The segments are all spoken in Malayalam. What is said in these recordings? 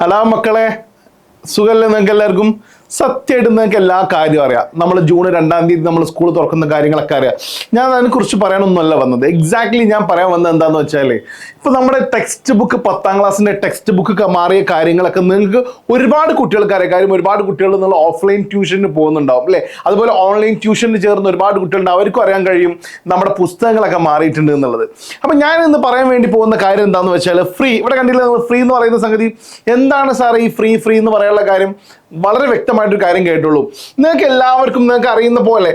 അടാ മക്കളെ, സുഖല്ലേ നിങ്ങൾക്ക് എല്ലാവർക്കും? സത്യമായിട്ട് നിങ്ങൾക്ക് എല്ലാ കാര്യവും അറിയാം. നമ്മൾ ജൂൺ 2-ാം തീയതി നമ്മൾ സ്കൂൾ തുറക്കുന്ന കാര്യങ്ങളൊക്കെ അറിയാം. ഞാൻ അതിനെക്കുറിച്ച് പറയാനൊന്നുമല്ല വന്നത്. എക്സാക്ട്ലി ഞാൻ പറയാൻ വന്നത് എന്താണെന്ന് വെച്ചാൽ, ഇപ്പം നമ്മുടെ ടെക്സ്റ്റ് ബുക്ക് 10ാം ക്ലാസ്സിൻ്റെ ടെക്സ്റ്റ് ബുക്ക് മാറിയ കാര്യങ്ങളൊക്കെ നിങ്ങൾക്ക് ഒരുപാട് കുട്ടികൾക്ക് അറിയാം. കാര്യം ഒരുപാട് കുട്ടികൾ നിങ്ങൾ ഓഫ്ലൈൻ ട്യൂഷന് പോകുന്നുണ്ടാവും അല്ലേ? അതുപോലെ ഓൺലൈൻ ട്യൂഷന് ചേർന്ന് ഒരുപാട് കുട്ടികളുണ്ട്, അവർക്കും അറിയാൻ കഴിയും നമ്മുടെ പുസ്തകങ്ങളൊക്കെ മാറിയിട്ടുണ്ട് എന്നുള്ളത്. അപ്പം ഞാൻ ഇന്ന് പറയാൻ വേണ്ടി പോകുന്ന കാര്യം എന്താണെന്ന് വെച്ചാൽ, ഫ്രീ. ഇവിടെ കണ്ടില്ല നിങ്ങൾ ഫ്രീ എന്ന് പറയുന്ന സംഗതി. എന്താണ് സാറേ ഈ ഫ്രീ എന്ന് പറയാനുള്ള കാര്യം? വളരെ വ്യക്തമായിട്ടൊരു കാര്യം കേട്ടുള്ളൂ. നിങ്ങൾക്ക് എല്ലാവർക്കും നിങ്ങൾക്ക് അറിയുന്ന പോലെ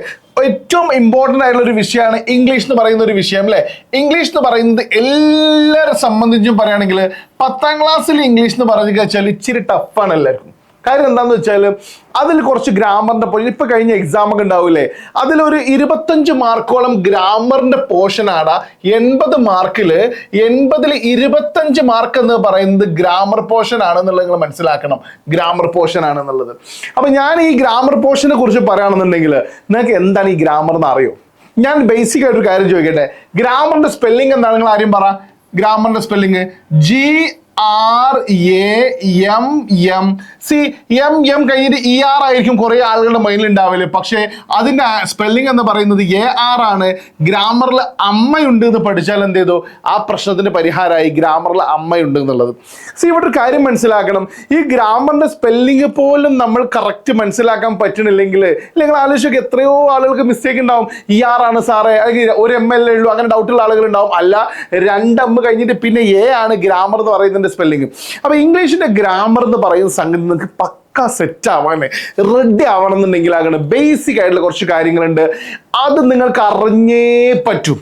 ഏറ്റവും ഇമ്പോർട്ടൻ്റ് ആയിട്ടുള്ള ഒരു വിഷയമാണ് ഇംഗ്ലീഷ് എന്ന് പറയുന്ന ഒരു വിഷയം അല്ലേ? ഇംഗ്ലീഷ് എന്ന് പറയുന്നത് എല്ലാവരെ സംബന്ധിച്ചും പറയുകയാണെങ്കിൽ 10ാം ക്ലാസ്സിൽ ഇംഗ്ലീഷ് എന്ന് പറഞ്ഞു വെച്ചാൽ ഇച്ചിരി ടഫാണ് എല്ലാവർക്കും. കാര്യം എന്താണെന്ന് വെച്ചാൽ അതിൽ കുറച്ച് ഗ്രാമറിൻ്റെ ഇപ്പം കഴിഞ്ഞ എക്സാം ഒക്കെ ഉണ്ടാവില്ലേ, അതിലൊരു 25 മാർക്കോളം ഗ്രാമറിൻ്റെ പോർഷനാണ്. 80 മാർക്കിൽ 80-ൽ 25 മാർക്ക് എന്ന് പറയുന്നത് ഗ്രാമർ പോർഷൻ ആണെന്നുള്ളത് നിങ്ങൾ മനസ്സിലാക്കണം. ഗ്രാമർ പോർഷൻ ആണെന്നുള്ളത്. അപ്പം ഞാൻ ഈ ഗ്രാമർ പോർഷനെ കുറിച്ച് പറയുകയാണെന്നുണ്ടെങ്കിൽ നിങ്ങൾക്ക് എന്താണ് ഈ ഗ്രാമർ എന്ന് അറിയോ? ഞാൻ ബേസിക് ആയിട്ടൊരു കാര്യം ചോദിക്കട്ടെ. ഗ്രാമറിൻ്റെ സ്പെല്ലിംഗ് എന്താണ്? നിങ്ങൾ ആരും പറ. ഗ്രാമറിൻ്റെ സ്പെല്ലിംഗ് GRAMM. കഴിഞ്ഞിട്ട് ER ആയിരിക്കും കുറേ ആളുകളുടെ മൈൻഡിൽ ഉണ്ടാവില്ല. പക്ഷേ അതിൻ്റെ സ്പെല്ലിംഗ് എന്ന് പറയുന്നത് AR ആണ്. ഗ്രാമറിൽ അമ്മയുണ്ട് എന്ന് പഠിച്ചാൽ എന്ത് ചെയ്തു? ആ പ്രശ്നത്തിന് പരിഹാരമായി. ഗ്രാമറിൽ അമ്മയുണ്ട് എന്നുള്ളത്. ഇവിടെ ഒരു കാര്യം മനസ്സിലാക്കണം. ഈ ഗ്രാമറിൻ്റെ സ്പെല്ലിംഗ് പോലും നമ്മൾ കറക്റ്റ് മനസ്സിലാക്കാൻ പറ്റണില്ലെങ്കിൽ, നിങ്ങൾ ആലോചിച്ചൊക്കെ എത്രയോ ആളുകൾക്ക് മിസ്റ്റേക്ക് ഉണ്ടാവും. ER ആണ് സാറേ, അല്ലെങ്കിൽ ഒരു ML ഉള്ളൂ, അങ്ങനെ ഡൗട്ടുള്ള ആളുകൾ ഉണ്ടാവും. അല്ല, 2 കഴിഞ്ഞിട്ട് പിന്നെ A ആണ് ഗ്രാമർ എന്ന് പറയുന്നതിൻ്റെ സ്പെല്ലിംഗ്. അപ്പൊ ഇംഗ്ലീഷിന്റെ ഗ്രാമർ എന്ന് പറയുന്ന സംഗതി നിങ്ങൾക്ക് പക്ക സെറ്റ് ആവാൻ റെഡി ആവണം എന്നുണ്ടെങ്കിൽ അങ്ങനെ ബേസിക് ആയിട്ടുള്ള കുറച്ച് കാര്യങ്ങളുണ്ട്. അത് നിങ്ങൾക്ക് അറിഞ്ഞേ പറ്റൂ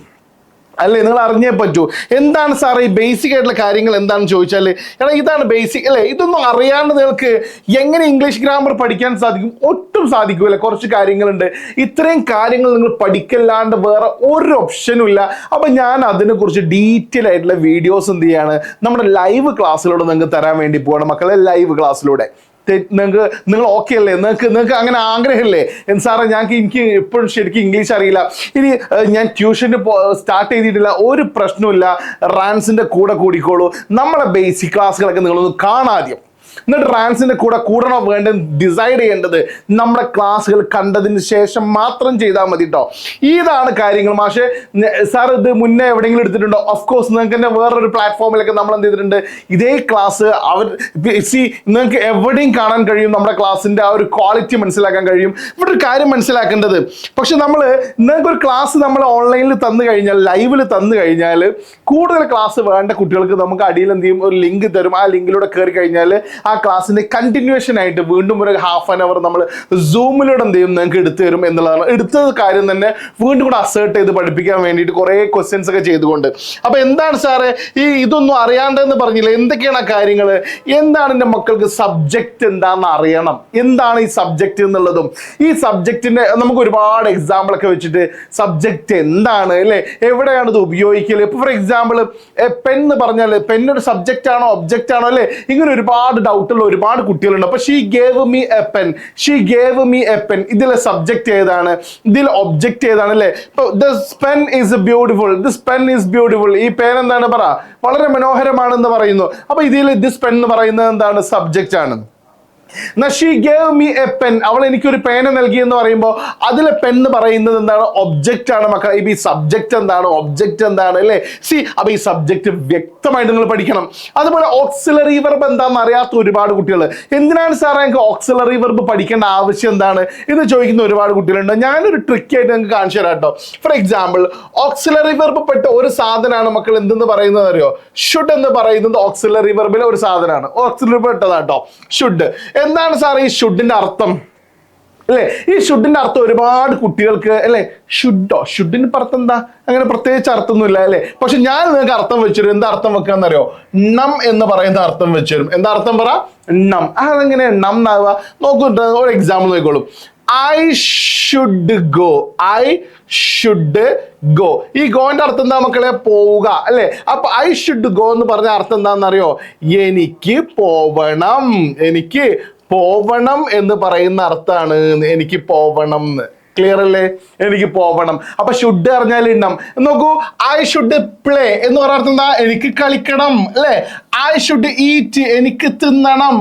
അല്ലേ? നിങ്ങൾ അറിഞ്ഞേ പറ്റൂ. എന്താണ് സാറേ ഈ ബേസിക് ആയിട്ടുള്ള കാര്യങ്ങൾ എന്താണെന്ന് ചോദിച്ചാൽ, എടാ ഇതാണ് ബേസിക് അല്ലേ? ഇതൊന്നും അറിയാണ്ട് നിങ്ങൾക്ക് എങ്ങനെ ഇംഗ്ലീഷ് ഗ്രാമർ പഠിക്കാൻ സാധിക്കും? ഒട്ടും സാധിക്കൂല. കുറച്ച് കാര്യങ്ങളുണ്ട്. ഇത്രയും കാര്യങ്ങൾ നിങ്ങൾ പഠിക്കല്ലാണ്ട് വേറെ ഒരു ഓപ്ഷനും ഇല്ല. അപ്പം ഞാൻ അതിനെക്കുറിച്ച് ഡീറ്റെയിൽ ആയിട്ടുള്ള വീഡിയോസ് എന്ത് ചെയ്യാണ് നമ്മുടെ ലൈവ് ക്ലാസ്സിലൂടെ നിങ്ങൾക്ക് തരാൻ വേണ്ടി പോകണം മക്കളെ. ലൈവ് ക്ലാസ്സിലൂടെ നിങ്ങൾ ഓക്കെ അല്ലേ? നിങ്ങൾക്ക് അങ്ങനെ ആഗ്രഹമില്ലേ? സാറേ എനിക്ക് എപ്പോഴും ശരിക്കും ഇംഗ്ലീഷ് അറിയില്ല, ഇനി ഞാൻ ട്യൂഷന് സ്റ്റാർട്ട് ചെയ്തിട്ടില്ല, ഒരു പ്രശ്നമില്ല. റാൻസിൻ്റെ കൂടെ കൂടിക്കോളൂ. നമ്മളെ ബേസിക് ക്ലാസ്സുകളൊക്കെ നിങ്ങളൊന്ന് കാണാദ്യം. എന്നിട്ട് റാൻസിൻ്റെ കൂടെ കൂടണോ വേണ്ടത് ഡിസൈഡ് ചെയ്യേണ്ടത് നമ്മുടെ ക്ലാസ്സുകൾ കണ്ടതിന് ശേഷം മാത്രം ചെയ്താൽ മതി കേട്ടോ. ഇതാണ് കാര്യങ്ങൾ. പക്ഷേ സാർ ഇത് മുന്നേ എവിടെയെങ്കിലും എടുത്തിട്ടുണ്ടോ? ഓഫ്കോഴ്സ് നിങ്ങൾക്ക് തന്നെ വേറൊരു പ്ലാറ്റ്ഫോമിലൊക്കെ നമ്മൾ എന്ത് ചെയ്തിട്ടുണ്ട്, ഇതേ ക്ലാസ് നിങ്ങൾക്ക് എവിടെയും കാണാൻ കഴിയും. നമ്മുടെ ക്ലാസ്സിൻ്റെ ആ ഒരു ക്വാളിറ്റി മനസ്സിലാക്കാൻ കഴിയും. ഇവിടെ ഒരു കാര്യം മനസ്സിലാക്കേണ്ടത്, പക്ഷെ നിങ്ങൾക്കൊരു ക്ലാസ് നമ്മൾ ഓൺലൈനിൽ തന്നു കഴിഞ്ഞാൽ, ലൈവിൽ തന്നു കഴിഞ്ഞാൽ, കൂടുതൽ ക്ലാസ് വേണ്ട കുട്ടികൾക്ക് നമുക്ക് അടിയിൽ എന്ത് ചെയ്യും, ഒരു ലിങ്ക് തരും. ആ ലിങ്കിലൂടെ കയറി കഴിഞ്ഞാൽ ആ ക്ലാസ്സിന്റെ കണ്ടിന്യൂഷൻ ആയിട്ട് വീണ്ടും ഒരു ½ ആൻ അവർ നമ്മൾ സൂമിലൂടെ എന്ത് ചെയ്യും നിങ്ങൾക്ക് എടുത്തു തരും എന്നുള്ളതാണ്. എടുത്തത് കാര്യം തന്നെ വീണ്ടും കൂടെ അസേർട്ട് ചെയ്ത് പഠിപ്പിക്കാൻ വേണ്ടിയിട്ട് കുറേ ക്വസ്റ്റ്യൻസ് ഒക്കെ ചെയ്തുകൊണ്ട്. അപ്പൊ എന്താണ് സാറേ ഇതൊന്നും അറിയാണ്ടെന്ന് പറഞ്ഞില്ല? എന്തൊക്കെയാണ് ആ കാര്യങ്ങൾ? എന്താണ് എൻ്റെ മക്കൾക്ക് സബ്ജക്റ്റ് എന്താണെന്ന് അറിയണം. എന്താണ് ഈ സബ്ജക്റ്റ് എന്നുള്ളതും, ഈ സബ്ജക്റ്റിന്റെ നമുക്ക് ഒരുപാട് എക്സാമ്പിൾ ഒക്കെ വെച്ചിട്ട് സബ്ജക്റ്റ് എന്താണ് അല്ലേ, എവിടെയാണ് ഇത് ഉപയോഗിക്കല്? ഇപ്പൊ ഫോർ എക്സാമ്പിൾ പെൻ എന്ന് പറഞ്ഞാൽ പെന്നൊരു സബ്ജക്റ്റ് ആണോ ഒബ്ജക്റ്റ് ആണോ അല്ലേ? ഇങ്ങനെ ഒരുപാട് ഡൗട്ടുള്ള ഒരുപാട് കുട്ടികളുണ്ട്. അപ്പൊ she gave me A pen, ഇതിലെ സബ്ജക്റ്റ് ഏതാണ്, ഇതിൽ ഒബ്ജക്റ്റ് ഏതാണ് അല്ലേ? ഇപ്പൊ ദിസ് പെൻ ഈസ് ബ്യൂട്ടിഫുൾ. ഈ പേൻ എന്താണ് പറ? വളരെ മനോഹരമാണെന്ന് പറയുന്നു. അപ്പൊ ഇതിൽ ദിസ് പെൻ എന്ന് പറയുന്നത് എന്താണ്? സബ്ജക്റ്റ് ആണ്. She gave me A pen, അവൾ എനിക്കൊരു പേന നൽകി എന്ന് പറയുമ്പോൾ അതിലെ പെൻ എന്ന് പറയുന്നത് എന്താണ്? ഒബ്ജക്റ്റ് ആണ് മക്കളെ. ഈ സബ്ജക്റ്റ് എന്താണ്, ഒബ്ജക്റ്റ് എന്താണ് അല്ലേ? അപ്പൊ ഈ സബ്ജക്റ്റ് വ്യക്തമായിട്ട് നിങ്ങൾ പഠിക്കണം. അതുപോലെ ഓക്സിലറി വെർബ് എന്താണെന്ന് അറിയാത്ത ഒരുപാട് കുട്ടികൾ, എന്തിനാണ് സാറേ എനിക്ക് ഓക്സിലറി വെർബ് പഠിക്കേണ്ട ആവശ്യം എന്താണ് എന്ന് ചോദിക്കുന്ന ഒരുപാട് കുട്ടികളുണ്ട്. ഞാനൊരു ട്രിക്ക് ആയിട്ട് നിങ്ങൾക്ക് കാണിച്ചു തരാം കേട്ടോ. ഫോർ എക്സാമ്പിൾ ഓക്സിലറി വെർബ് പെട്ട ഒരു സാധനമാണ് മക്കൾ എന്തെന്ന് പറയുന്നത് അറിയോ? ഷുഡ് എന്ന് പറയുന്നത് ഓക്സിലറി വെർബിലെ ഒരു സാധനമാണ്. ഓക്സിലറി പെട്ടതാട്ടോ ഷുഡ്. എന്താണ് സാർ ഈ ഷുഡിന്റെ അർത്ഥം അല്ലേ? ഈ ഷുഡിന്റെ അർത്ഥം ഒരുപാട് കുട്ടികൾക്ക് അല്ലേ, ഷുഡിന് അർത്ഥം എന്താ? അങ്ങനെ പ്രത്യേകിച്ച് അർത്ഥമൊന്നുമില്ല അല്ലേ? പക്ഷെ ഞാൻ നിങ്ങൾക്ക് അർത്ഥം വെച്ചുതരും. എന്താ അർത്ഥം വെക്കാന്നറിയോ? നം എന്ന് പറയുന്ന അർത്ഥം വെച്ചുതരും. എന്താ അർത്ഥം പറ? നം. അതെങ്ങനെ നം എന്നാവുക? നോക്കൂ, ഒരു എക്സാമ്പിൾ നോക്കിക്കോളൂ. I should go. ഈ ഗോന്റെ അർത്ഥം എന്താ മക്കളെ? പോവുക അല്ലെ? അപ്പൊ I should go എന്ന് പറഞ്ഞ അർത്ഥം എന്താണെന്നറിയോ? എനിക്ക് പോവണം എന്ന് പറയുന്ന അർത്ഥമാണ് എനിക്ക് പോവണം എന്ന്. ക്ലിയർ അല്ലേ? എനിക്ക് പോകണം. അപ്പൊ ഷുഡ് പറഞ്ഞാൽ ഇടണം. നോക്കൂ, ഐ ഷുഡ് പ്ലേ എന്ന് പറയുന്നത് എന്താ? എനിക്ക് കളിക്കണം അല്ലെ? ഐ ഷുഡ് ഈറ്റ്, എനിക്ക് തിന്നണം.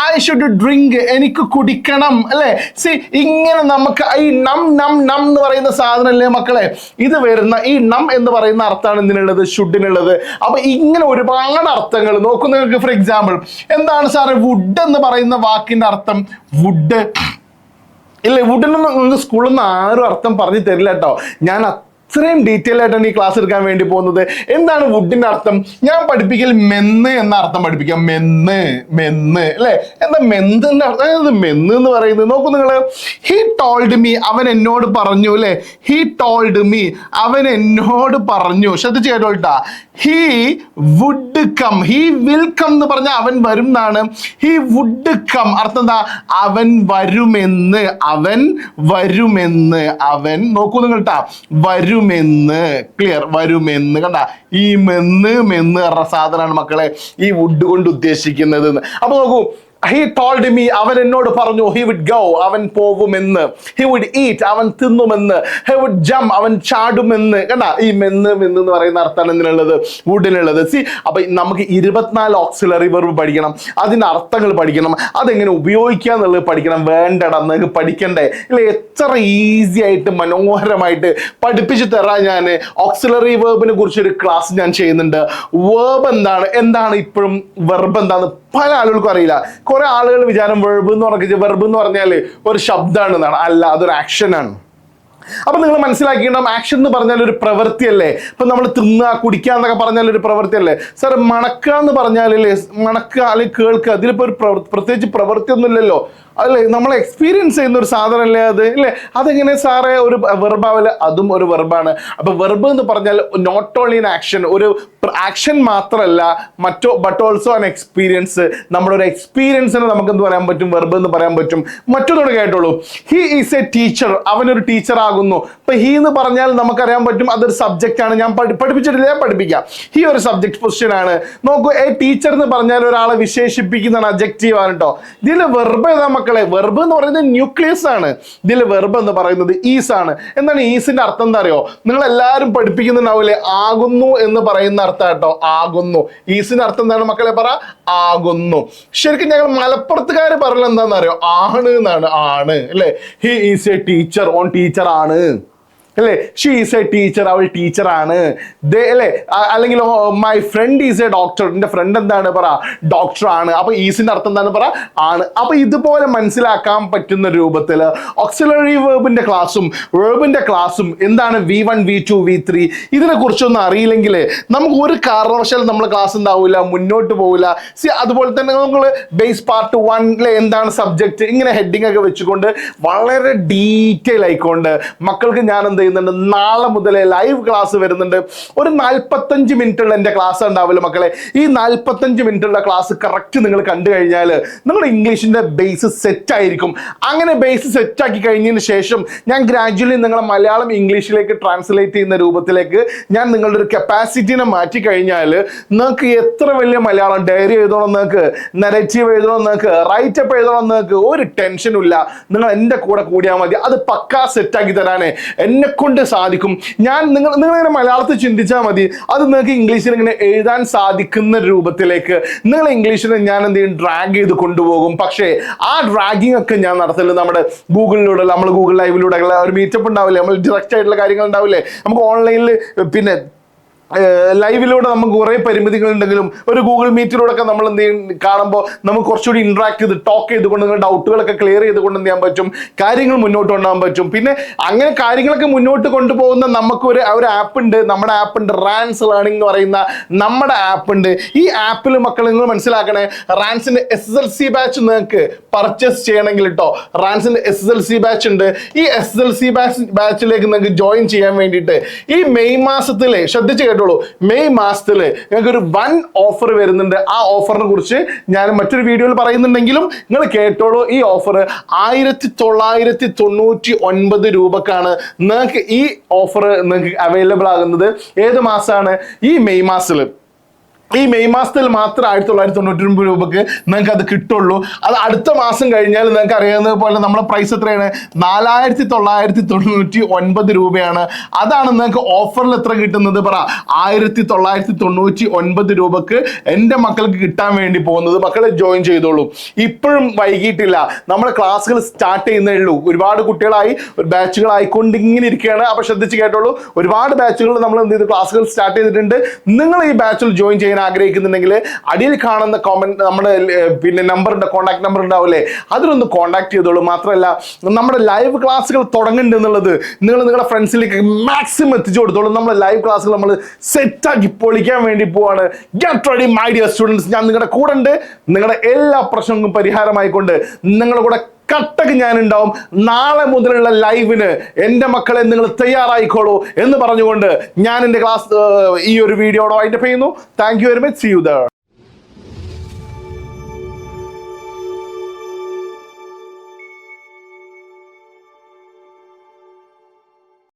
ഐ ഷുഡ് ഡ്രിങ്ക്, എനിക്ക് കുടിക്കണം അല്ലെ? സി, ഇങ്ങനെ നമുക്ക് ഈ നം നം നം എന്ന് പറയുന്ന സാധനം അല്ലേ മക്കളെ, ഇത് വരുന്ന ഈ നം എന്ന് പറയുന്ന അർത്ഥമാണ് എന്തിനുള്ളത്? ഷുഡിനുള്ളത്. അപ്പൊ ഇങ്ങനെ ഒരുപാട് അർത്ഥങ്ങൾ നോക്കൂ നിങ്ങൾക്ക്. ഫോർ എക്സാമ്പിൾ, എന്താണ് സാറേ വുഡ് എന്ന് പറയുന്ന വാക്കിന്റെ അർത്ഥം? വുഡ് ഇല്ലേ, വുഡിനൊന്നും നിങ്ങൾക്ക് സ്കൂളിൽ നിന്ന് ആരും അർത്ഥം പറഞ്ഞു തരില്ല കേട്ടോ. ഞാൻ അത്രയും ഡീറ്റെയിൽ ആയിട്ടാണ് ഈ ക്ലാസ് എടുക്കാൻ വേണ്ടി പോകുന്നത്. എന്താണ് വുഡിന്റെ അർത്ഥം? ഞാൻ പഠിപ്പിക്കൽ മെന്ന് എന്ന അർത്ഥം പഠിപ്പിക്കാം. മെന്ന്, മെന്ന് അല്ലെ? എന്താ മെന്തിന്റെ അർത്ഥം? മെന്ന് എന്ന് പറയുന്നത് നോക്കൂ നിങ്ങള്. ഹി ടോൾഡ് മീ, അവൻ എന്നോട് പറഞ്ഞു അല്ലെ? ഹി ടോൾഡ് മീ, അവൻ എന്നോട് പറഞ്ഞു. ശ്രദ്ധിച്ചു കേട്ടോട്ടാ. He would come, he will come എന്ന് പറഞ്ഞാൽ അവൻ വരും എന്നാണ്. ഹി വുഡ് കം അർത്ഥം എന്താ? അവൻ വരുമെന്ന്, അവൻ വരുമെന്ന്. അവൻ നോക്കൂ നിങ്ങൾ ട്ടാ, വരുമെന്ന്. ക്ലിയർ? വരുമെന്ന്. കണ്ട, ഈ മെന്ന് മെന്ന് പറഞ്ഞ സാധനമാണ് മക്കളെ ഈ വുഡ് കൊണ്ട് ഉദ്ദേശിക്കുന്നത്. അപ്പൊ നോക്കൂ, he told me, അവൻ എന്നോട് പറഞ്ഞു. he would go, അവൻ പോവുമെന്ന്. he would eat, അവൻ തിന്നുമെന്ന്. he would jump, അവൻ ചാടുമെന്ന്. കണ്ട, ഈ മെന്ന് മെന്ന് എന്ന് പറയുന്ന അർത്ഥമാണ് എന്തിനുള്ളത്? വുഡിനുള്ളത്. സി, അപ്പൊ നമുക്ക് 24 ഓക്സിലറി വെർബ് പഠിക്കണം, അതിന്റെ അർത്ഥങ്ങൾ പഠിക്കണം, അതെങ്ങനെ ഉപയോഗിക്കുക എന്നുള്ളത് പഠിക്കണം. വേണ്ടടാ, നിങ്ങൾക്ക് പഠിക്കണ്ടേ ഇല്ല? എത്ര ഈസി ആയിട്ട് മനോഹരമായിട്ട് പഠിപ്പിച്ചു തരാൻ ഞാൻ ഓക്സിലറി വെർബിനെ കുറിച്ചൊരു ക്ലാസ് ഞാൻ ചെയ്യുന്നുണ്ട്. വേർബ് എന്താണ്, എന്താണ് ഇപ്പോഴും വെർബ് എന്താന്ന് പല ആളുകൾക്കും അറിയില്ല. കുറെ ആളുകൾ വിചാരം വെർബ് എന്ന് പറഞ്ഞാൽ ഒരു ശബ്ദമാണെന്നാണ്. അല്ല, അതൊരു ആക്ഷനാണ്. അപ്പൊ നിങ്ങൾ മനസ്സിലാക്കിയിട്ടുണ്ടാവും, ആക്ഷൻ എന്ന് പറഞ്ഞാൽ ഒരു പ്രവൃത്തിയല്ലേ. ഇപ്പൊ നമ്മൾ തിന്നുക, കുടിക്കുക എന്നൊക്കെ പറഞ്ഞാൽ ഒരു പ്രവൃത്തിയല്ലേ. സാർ മണക്കുക എന്ന് പറഞ്ഞാലല്ലേ, മണക്കുക അല്ലെങ്കിൽ കേൾക്കുക, അതിലിപ്പോ ഒരു പ്രത്യേകിച്ച് പ്രവൃത്തി ഒന്നും ഇല്ലല്ലോ അല്ലേ? നമ്മൾ എക്സ്പീരിയൻസ് ചെയ്യുന്ന ഒരു സാധനമല്ലേ അത്, ഇല്ലേ? അതെങ്ങനെ സാറേ ഒരു വെർബാവില്ല? അതും ഒരു വെർബാണ്. അപ്പൊ വെർബ് എന്ന് പറഞ്ഞാൽ നോട്ട് ഓൺലി ഇൻ ആക്ഷൻ, ഒരു ആക്ഷൻ മാത്രമല്ല, ബട്ട് ഓൾസോ ആൻ എക്സ്പീരിയൻസ്. നമ്മുടെ ഒരു എക്സ്പീരിയൻസിന് നമുക്ക് എന്ത് പറയാൻ പറ്റും? വെർബ് എന്ന് പറയാൻ പറ്റും. മറ്റൊന്നും കേട്ടോളൂ, ഹി ഈസ് എ ടീച്ചർ, അവനൊരു ടീച്ചർ ആകുന്നു. ഇപ്പൊ ഹി എന്ന് പറഞ്ഞാൽ നമുക്കറിയാൻ പറ്റും അതൊരു സബ്ജക്റ്റ് ആണ്. ഞാൻ പഠിപ്പിച്ചിട്ടില്ല, ഞാൻ പഠിപ്പിക്കാം. ഹി ഒരു സബ്ജക്ട് പൊസിഷൻ ആണ്. നോക്കൂ, എ ടീച്ചർ എന്ന് പറഞ്ഞാൽ ഒരാളെ വിശേഷിപ്പിക്കുന്നതാണ്, അഡ്ജക്റ്റീവ് ആണ് കേട്ടോ. ഇതിൽ വെർബ് ഏതാ മക്കളെ? വെർബ് എന്ന് പറയുന്നത് ന്യൂക്ലിയസ് ആണ്. ഇതിൽ വെർബ് എന്ന് പറയുന്നത് ഈസ് ആണ്. എന്താണ് ഈസിന്റെ അർത്ഥം? എന്താ അറിയോ? നിങ്ങൾ എല്ലാവരും പഠിപ്പിക്കുന്നുണ്ടാവില്ലേ, ആകുന്നു എന്ന് പറയുന്ന അർത്ഥം കേട്ടോ, ആകുന്നു. ഈസിന്റെ അർത്ഥം എന്താണ് മക്കളെ? പറ, ആകുന്നു. ശരിക്കും ഞങ്ങൾ മലപ്പുറത്തുകാര് പറഞ്ഞത് എന്താണെന്ന് അറിയോ? ആണ് എന്നാണ്. ആണ് അല്ലെ? He is A teacher, on teacher ആണ് അല്ലേ? ഷീ ഈസ് എ ടീച്ചർ, അവൾ ടീച്ചറാണ് അല്ലേ? അല്ലെങ്കിൽ my friend is A doctor, എൻ്റെ ഫ്രണ്ട് എന്താണ്? പറ, ഡോക്ടർ ആണ്. അപ്പൊ ഈസിന്റെ അർത്ഥം എന്താണ്? പറ, ആണ്. അപ്പൊ ഇതുപോലെ മനസ്സിലാക്കാൻ പറ്റുന്ന രൂപത്തിൽ ഓക്സിലറി വെർബിന്റെ ക്ലാസ്സും വെർബിന്റെ ക്ലാസ്സും എന്താണ് V1 V2 V3 ഇതിനെ കുറിച്ചൊന്നും അറിയില്ലെങ്കിൽ നമുക്ക് ഒരു കാരണവശാലും നമ്മൾ ക്ലാസ് ഉണ്ടാവില്ല, മുന്നോട്ട് പോവില്ല. സി, അതുപോലെ തന്നെ നമ്മൾ ബേസ് പാർട്ട് 1 എന്താണ് സബ്ജക്റ്റ്, ഇങ്ങനെ ഹെഡിങ് ഒക്കെ വെച്ചുകൊണ്ട് വളരെ ഡീറ്റെയിൽ ആയിക്കൊണ്ട് മക്കൾക്ക് ഞാൻ എന്ത് ചെയ്യുന്നുണ്ട്, നാളെ മുതലേ ലൈവ് ക്ലാസ് വരുന്നുണ്ട്. ഒരു 45 മിനിറ്റുള്ള എൻ്റെ ക്ലാസ് ഉണ്ടാവില്ല മക്കളെ. ഈ 45 മിനിറ്റുള്ള ക്ലാസ് കറക്റ്റ് നിങ്ങൾ കണ്ടു കഴിഞ്ഞാൽ നിങ്ങളുടെ ഇംഗ്ലീഷിന്റെ ബേസ് സെറ്റ് ആയിരിക്കും. അങ്ങനെ ബേസ് സെറ്റ് ആക്കി കഴിഞ്ഞതിന് ശേഷം ഞാൻ ഗ്രാജുവലി നിങ്ങളെ മലയാളം ഇംഗ്ലീഷിലേക്ക് ട്രാൻസ്ലേറ്റ് ചെയ്യുന്ന രൂപത്തിലേക്ക് ഞാൻ നിങ്ങളുടെ ഒരു കപ്പാസിറ്റിനെ മാറ്റി കഴിഞ്ഞാൽ നിങ്ങൾക്ക് എത്ര വലിയ മലയാളം ഡയറി എഴുതണം, നിങ്ങൾക്ക് നെറേറ്റീവ് എഴുതണം, നിങ്ങൾക്ക് റൈറ്റപ്പ് എഴുതണം, നിങ്ങൾക്ക് ഒരു ടെൻഷനും ഇല്ല. നിങ്ങൾ എൻ്റെ കൂടെ കൂടിയാൽ മതി. അത് പക്കാ സെറ്റാക്കി തരാനേ എന്നെ കൊണ്ട് സാധിക്കും. നിങ്ങളിങ്ങനെ മലയാളത്തിൽ ചിന്തിച്ചാൽ മതി, അത് നിങ്ങൾക്ക് ഇംഗ്ലീഷിൽ ഇങ്ങനെ എഴുതാൻ സാധിക്കുന്ന രൂപത്തിലേക്ക് നിങ്ങൾ ഇംഗ്ലീഷിനെ ഞാൻ എന്ത് ചെയ്യും, ഡ്രാഗ് ചെയ്ത് കൊണ്ടുപോകും. പക്ഷേ ആ ഡ്രാഗിങ് ഒക്കെ ഞാൻ നടത്തുന്നത് നമ്മുടെ ഗൂഗിളിലൂടെ, നമ്മൾ ഗൂഗിൾ ലൈവിലൂടെ ഒരു മീറ്റപ്പ് ഉണ്ടാവില്ലേ, നമ്മൾ ഡയറക്റ്റ് ആയിട്ടുള്ള കാര്യങ്ങൾ ഉണ്ടാവില്ലേ, നമുക്ക് ഓൺലൈനിൽ പിന്നെ ലൈവിലൂടെ നമുക്ക് കുറേ പരിമിതികൾ ഉണ്ടെങ്കിലും ഒരു ഗൂഗിൾ മീറ്റിലൂടെ ഒക്കെ നമ്മൾ എന്ത് ചെയ്യും കാണുമ്പോൾ നമുക്ക് കുറച്ചുകൂടി ഇന്ററാക്ട് ചെയ്ത് ടോക്ക് ചെയ്തുകൊണ്ട് നിങ്ങളുടെ ഡൗട്ടുകളൊക്കെ ക്ലിയർ ചെയ്തുകൊണ്ട് എന്ത് ചെയ്യാൻ പറ്റും, കാര്യങ്ങൾ മുന്നോട്ട് കൊണ്ടുപോകാൻ പറ്റും. പിന്നെ അങ്ങനെ കാര്യങ്ങളൊക്കെ മുന്നോട്ട് കൊണ്ടുപോകുന്ന നമുക്ക് ഒരു ആപ്പ് ഉണ്ട്, നമ്മുടെ ആപ്പ് ഉണ്ട്, റാൻസ് ലേണിംഗ് എന്ന് പറയുന്ന നമ്മുടെ ആപ്പ് ഉണ്ട്. ഈ ആപ്പിൽ മക്കൾ നിങ്ങൾ മനസ്സിലാക്കണേ, റാൻസിന്റെ SSLC ബാച്ച് നിങ്ങൾക്ക് പർച്ചേസ് ചെയ്യണമെങ്കിൽ കേട്ടോ, റാൻസിന്റെ SSLC ബാച്ച് ഉണ്ട്. ഈ SSLC ബാച്ചിലേക്ക് നിങ്ങൾക്ക് ജോയിൻ ചെയ്യാൻ വേണ്ടിയിട്ട് ഈ മെയ് മാസത്തിലെ ശ്രദ്ധിച്ച് കേട്ടോ, മെയ് മാസത്തില് ഞങ്ങൾക്ക് ഒരു വൻ ഓഫർ വരുന്നുണ്ട്. ആ ഓഫറിനെ കുറിച്ച് ഞാൻ മറ്റൊരു വീഡിയോയിൽ പറയുന്നുണ്ടെങ്കിലും നിങ്ങൾ കേട്ടോളൂ. ഈ ഓഫർ 1999 രൂപക്കാണ് നിങ്ങൾക്ക് ഈ ഓഫർ നിങ്ങൾക്ക് അവൈലബിൾ ആകുന്നത്. ഏത് മാസമാണ്? ഈ മെയ് മാസത്തില്. ഈ മെയ് മാസത്തിൽ മാത്രം 1999 രൂപക്ക് നിങ്ങൾക്ക് അത് കിട്ടുള്ളൂ. അത് അടുത്ത മാസം കഴിഞ്ഞാൽ നിങ്ങൾക്ക് അറിയാവുന്നത് പോലെ നമ്മുടെ പ്രൈസ് എത്രയാണ്? 4999 രൂപയാണ്. അതാണ് നിങ്ങൾക്ക് ഓഫറിൽ എത്ര കിട്ടുന്നത് പറ? 1999 രൂപക്ക് എൻ്റെ മക്കൾക്ക് കിട്ടാൻ വേണ്ടി പോകുന്നത്. മക്കളെ ജോയിൻ ചെയ്തോളൂ, ഇപ്പോഴും വൈകിട്ടില്ല. നമ്മുടെ ക്ലാസ്സുകൾ സ്റ്റാർട്ട് ചെയ്യുന്നേ ഉള്ളൂ. ഒരുപാട് കുട്ടികളായി ബാച്ചുകളായിക്കൊണ്ട് ഇങ്ങനെ ഇരിക്കുകയാണ്. അപ്പൊ ശ്രദ്ധിച്ച് കേട്ടോളൂ, ഒരുപാട് ബാച്ചുകൾ നമ്മൾ എന്ത് ചെയ്തു, ക്ലാസ്സുകൾ സ്റ്റാർട്ട് ചെയ്തിട്ടുണ്ട്. നിങ്ങൾ ഈ ബാച്ചിൽ ജോയിൻ ചെയ്യാൻ ആഗ്രഹിക്കുന്നുണ്ടെങ്കിൽ അടിയിൽ കാണുന്ന കോമന്റ് നമ്മുടെ നമ്പറിന്റെ കോൺടാക്ട് നമ്പർ ഉണ്ടാവില്ലേ, അതിലൊന്ന് കോൺടാക്ട് ചെയ്തോളൂ. മാത്രമല്ല നമ്മുടെ ലൈവ് ക്ലാസ്സുകൾ തുടങ്ങുന്നുണ്ട് എന്നുള്ളത് നിങ്ങൾ നിങ്ങളുടെ ഫ്രണ്ട്സിലേക്ക് മാക്സിമം എത്തിച്ചു കൊടുത്തോളൂ. നമ്മുടെ ലൈവ് ക്ലാസ്സുകൾ നമ്മൾ സെറ്റാക്കി പൊളിക്കാൻ വേണ്ടി പോവാണ്. Get ready my dear students. ഞാൻ നിങ്ങളുടെ കൂടെ ഉണ്ട്. നിങ്ങളുടെ എല്ലാ പ്രശ്നങ്ങൾക്കും പരിഹാരമായിക്കൊണ്ട് നിങ്ങളുടെ കൂടെ കട്ടക്ക് ഞാൻ ഉണ്ടാവും. നാളെ മുതലുള്ള ലൈവിന് എൻ്റെ മക്കളെ നിങ്ങൾ തയ്യാറായിക്കോളൂ എന്ന് പറഞ്ഞുകൊണ്ട് ഞാൻ എൻ്റെ ക്ലാസ് ഈ ഒരു വീഡിയോയുടെ വൈൻഡപ്പ് ചെയ്യുന്നു. Thank you very much. See you there.